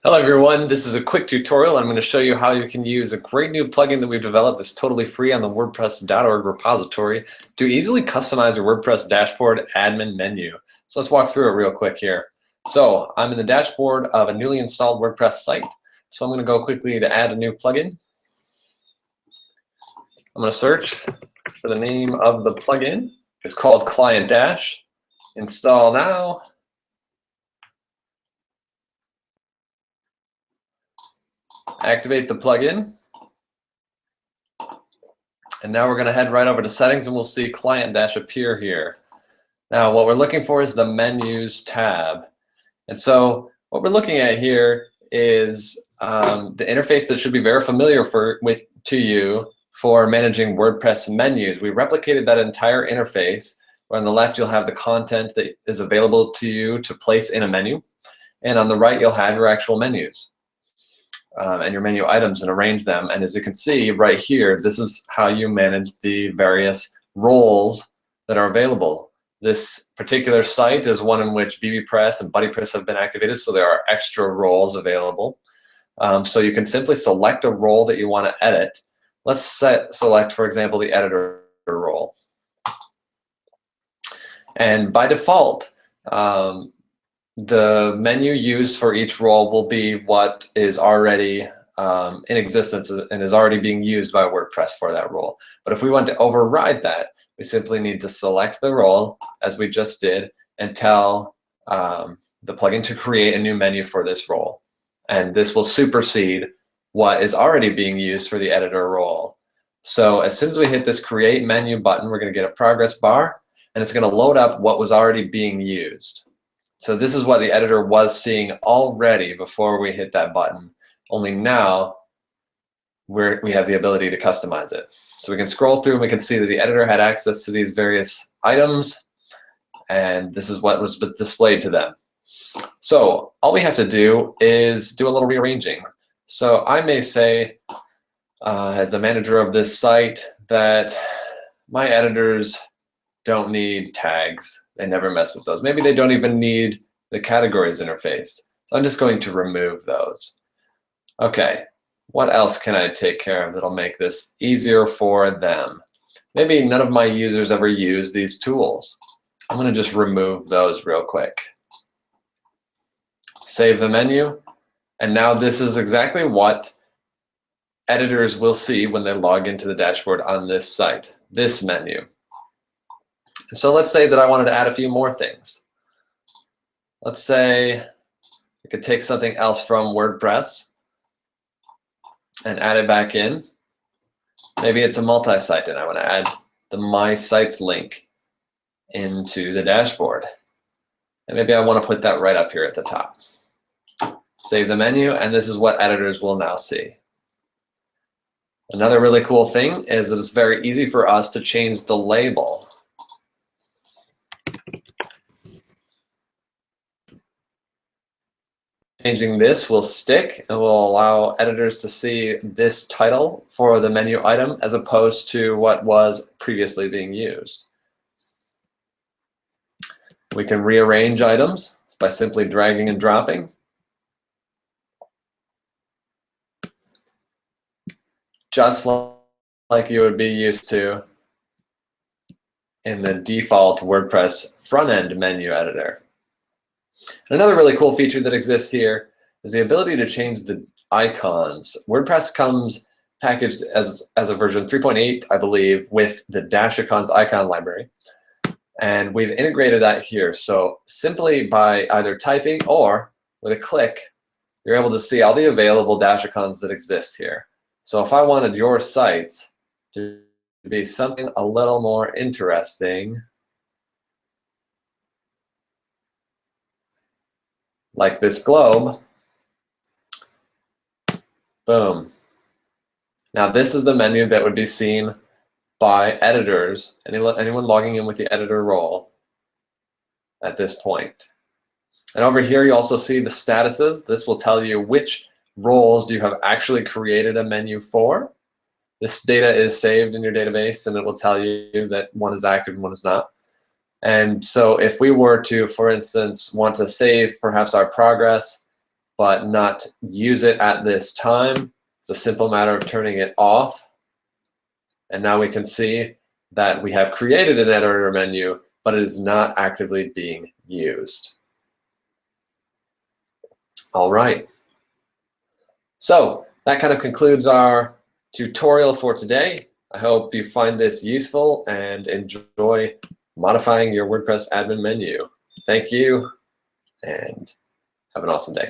Hello everyone, this is a quick tutorial. I'm going to show you how you can use a great new plugin that we've developed that's totally free on the WordPress.org repository to easily customize your WordPress dashboard admin menu. So let's walk through it real quick here. So I'm in the dashboard of a newly installed WordPress site. So I'm going to go quickly to add a new plugin. I'm going to search for the name of the plugin. It's called Client Dash. Install now. Activate the plugin. And now we're going to head right over to settings and we'll see Client Dash appear here. Now what we're looking for is the menus tab. And so what we're looking at here is the interface that should be very familiar to you for managing WordPress menus. We replicated that entire interface, where on the left you'll have the content that is available to you to place in a menu, and on the right you'll have your actual menus. And your menu items and arrange them. And as you can see right here, this is how you manage the various roles that are available. This particular site is one in which VBPress and BuddyPress have been activated, so there are extra roles available. So you can simply select a role that you want to edit. Let's select, for example, the editor role. And by default, the menu used for each role will be what is already in existence and is already being used by WordPress for that role. But if we want to override that, we simply need to select the role, as we just did, and tell the plugin to create a new menu for this role. And this will supersede what is already being used for the editor role. So as soon as we hit this Create Menu button, we're going to get a progress bar, and it's going to load up what was already being used. So this is what the editor was seeing already before we hit that button. Only now we have the ability to customize it. So we can scroll through and we can see that the editor had access to these various items, and this is what was displayed to them. So all we have to do is do a little rearranging. So I may say, as the manager of this site, that my editors don't need tags. They never mess with those. Maybe they don't even need the categories interface. So I'm just going to remove those. Okay, what else can I take care of that'll make this easier for them? Maybe none of my users ever use these tools. I'm going to just remove those real quick. Save the menu. And now this is exactly what editors will see when they log into the dashboard on this site, this menu. So let's say that I wanted to add a few more things. Let's say I could take something else from WordPress and add it back in. Maybe it's a multi-site and I want to add the My Sites link into the dashboard. And maybe I want to put that right up here at the top. Save the menu, and this is what editors will now see. Another really cool thing is that it's very easy for us to change the label. Changing this will stick and will allow editors to see this title for the menu item as opposed to what was previously being used. We can rearrange items by simply dragging and dropping. Just like you would be used to in the default WordPress front-end menu editor. Another really cool feature that exists here is the ability to change the icons. WordPress comes packaged as a version 3.8, I believe, with the Dash Icons icon library. And we've integrated that here. So simply by either typing or with a click, you're able to see all the available Dash Icons that exist here. So if I wanted your sites to be something a little more interesting, like this globe, boom. Now this is the menu that would be seen by editors, anyone logging in with the editor role at this point. And over here you also see the statuses. This will tell you which roles you have actually created a menu for. This data is saved in your database and it will tell you that one is active and one is not. And so if we were to, for instance, want to save perhaps our progress but not use it at this time. It's a simple matter of turning it off. And now we can see that we have created an editor menu, but it is not actively being used. All right. So that kind of concludes our tutorial for today. I hope you find this useful and enjoy modifying your WordPress admin menu. Thank you, and have an awesome day.